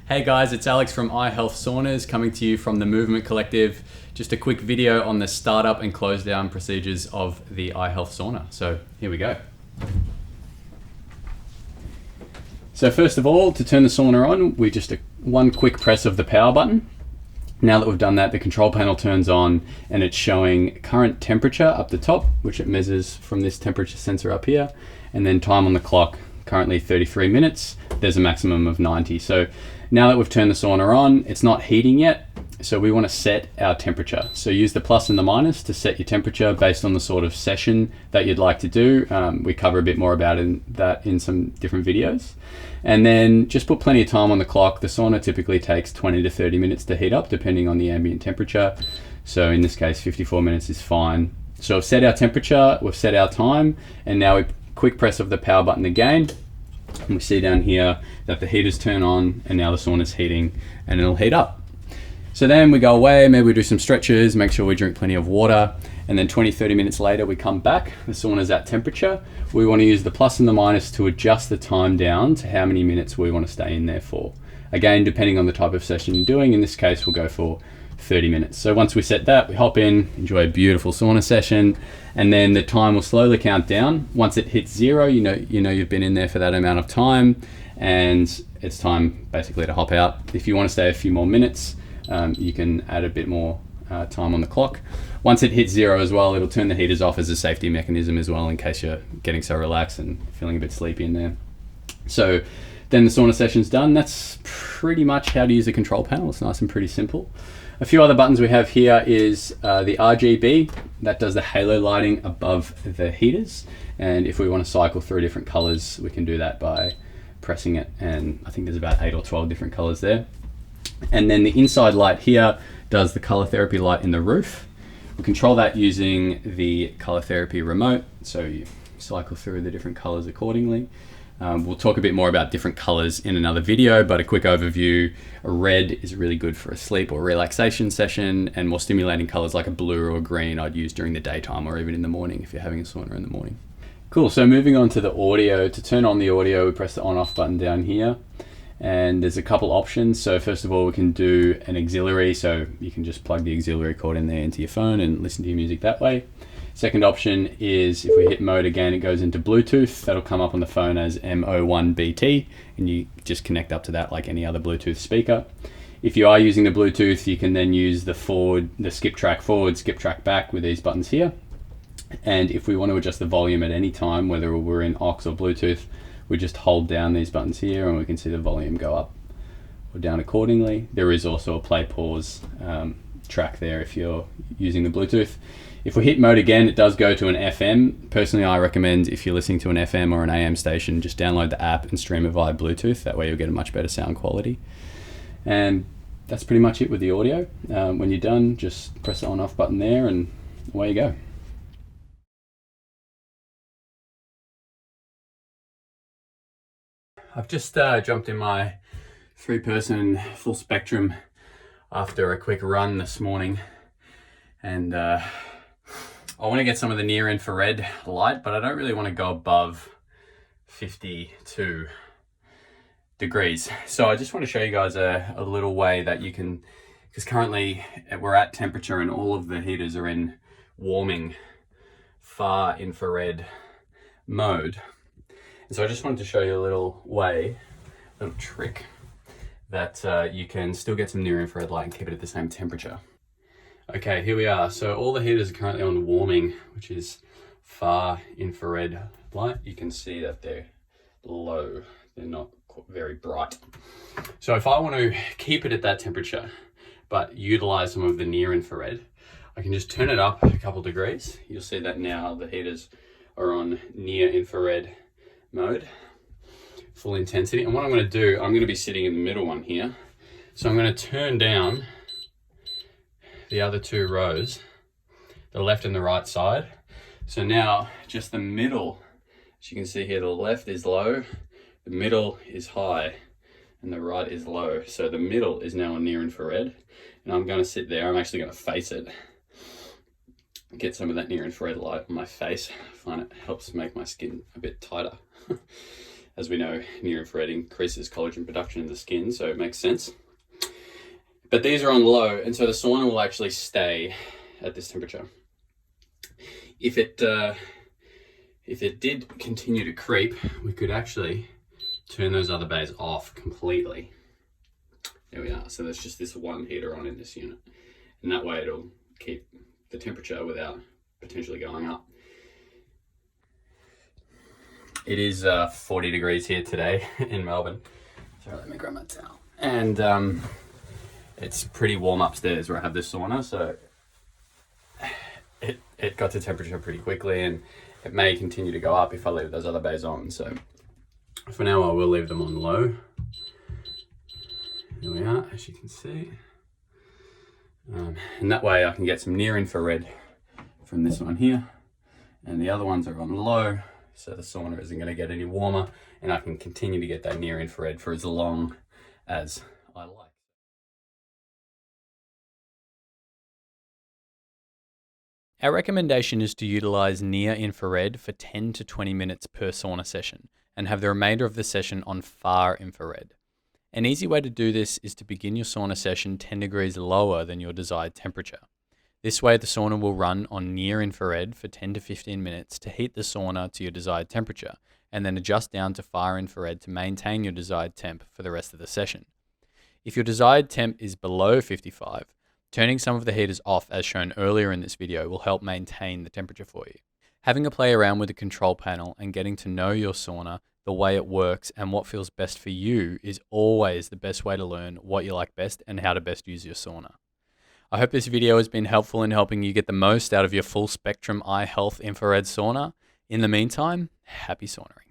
Hey guys, it's Alex from iHealth Saunas coming to you from the Movement Collective. Just a quick video on the startup and close down procedures of the iHealth sauna. So here we go. So first of all, to turn the sauna on, we just one quick press of the power button. Now that we've done that, the control panel turns on and it's showing current temperature up the top, which it measures from this temperature sensor up here, and then time on the clock, currently 33 minutes. There's a maximum of 90. So now that we've turned the sauna on, it's not heating yet, so we want to set our temperature. So use the plus and the minus to set your temperature based on the sort of session that you'd like to do. We cover a bit more about that in some different videos. And then just put plenty of time on the clock. The sauna typically takes 20 to 30 minutes to heat up, depending on the ambient temperature. So in this case, 54 minutes is fine. So we've set our temperature, we've set our time, and now we quick press of the power button again. And we see down here that the heaters turn on and now the sauna's heating and it'll heat up. So then we go away, maybe we do some stretches, make sure we drink plenty of water, and then 20-30 minutes later we come back, the sauna's at temperature. We want to use the plus and the minus to adjust the time down to how many minutes we want to stay in there for. Again, depending on the type of session you're doing, in this case we'll go for 30 minutes. So once we set that, we hop in, enjoy a beautiful sauna session, and then the time will slowly count down. Once it hits 0, you know you've been in there for that amount of time, and it's time basically to hop out. If you want to stay a few more minutes, you can add a bit more time on the clock. Once it hits 0 as well, it'll turn the heaters off as a safety mechanism as well, in case you're getting so relaxed and feeling a bit sleepy in there. So then the sauna session's done. That's pretty much how to use the control panel. It's nice and pretty simple. A few other buttons we have here is the RGB, that does the halo lighting above the heaters. And if we want to cycle through different colors, we can do that by pressing it. And I think there's about 8 or 12 different colors there. And then the inside light here does the color therapy light in the roof. We control that using the color therapy remote. So you cycle through the different colors accordingly. We'll talk a bit more about different colors in another video, but a quick overview: a red is really good for a sleep or relaxation session, and more stimulating colors like a blue or a green I'd use during the daytime or even in the morning if you're having a sauna in the morning. Cool, so moving on to the audio. To turn on the audio, we press the on off button down here, and there's a couple options. So first of all, we can do an auxiliary, so you can just plug the auxiliary cord in there into your phone and listen to your music that way. Second option is if we hit mode again, it goes into Bluetooth. That'll come up on the phone as MO1BT, and you just connect up to that like any other Bluetooth speaker. If you are using the Bluetooth, you can then use the skip track forward, skip track back with these buttons here. And if we want to adjust the volume at any time, whether we're in aux or Bluetooth, we just hold down these buttons here and we can see the volume go up or down accordingly. There is also a play pause track there if you're using the Bluetooth. If we hit mode again, it does go to an FM. Personally, I recommend if you're listening to an FM or an AM station, just download the app and stream it via Bluetooth. That way you'll get a much better sound quality. And that's pretty much it with the audio. When you're done, just press the on off button there and away you go. I've just jumped in my 3-person full spectrum after a quick run this morning, and I want to get some of the near infrared light, but I don't really want to go above 52 degrees. So I just want to show you guys a little way that you can, because currently we're at temperature and all of the heaters are in warming far infrared mode. And so I just wanted to show you a little trick that you can still get some near infrared light and keep it at the same temperature. Okay, here we are. So all the heaters are currently on warming, which is far infrared light. You can see that they're low. They're not very bright. So if I want to keep it at that temperature, but utilize some of the near infrared, I can just turn it up a couple degrees. You'll see that now the heaters are on near infrared mode, full intensity. And what I'm going to do, I'm going to be sitting in the middle one here. So I'm going to turn down the other 2 rows, the left and the right side. So now just the middle, as you can see here, the left is low, the middle is high, and the right is low. So the middle is now on near infrared, and I'm going to sit there. I'm actually going to face it, get some of that near infrared light on my face. I find it helps make my skin a bit tighter. As we know, near-infrared increases collagen production in the skin, so it makes sense. But these are on low, and so the sauna will actually stay at this temperature. If it did continue to creep, we could actually turn those other bays off completely. There we are. So there's just this one heater on in this unit, and that way it'll keep the temperature without potentially going up. It is 40 degrees here today in Melbourne. So let me grab my towel. And it's pretty warm upstairs where I have this sauna, so it got to temperature pretty quickly, and it may continue to go up if I leave those other bays on. So for now, I will leave them on low. Here we are, as you can see. And that way I can get some near infrared from this one here, and the other ones are on low, so the sauna isn't going to get any warmer, and I can continue to get that near infrared for as long as I like. Our recommendation is to utilize near infrared for 10 to 20 minutes per sauna session and have the remainder of the session on far infrared. An easy way to do this is to begin your sauna session 10 degrees lower than your desired temperature. This way, the sauna will run on near infrared for 10 to 15 minutes to heat the sauna to your desired temperature, and then adjust down to far infrared to maintain your desired temp for the rest of the session. If your desired temp is below 55, turning some of the heaters off as shown earlier in this video will help maintain the temperature for you. Having a play around with the control panel and getting to know your sauna, the way it works and what feels best for you is always the best way to learn what you like best and how to best use your sauna. I hope this video has been helpful in helping you get the most out of your full spectrum iHealth infrared sauna. In the meantime, happy sauning.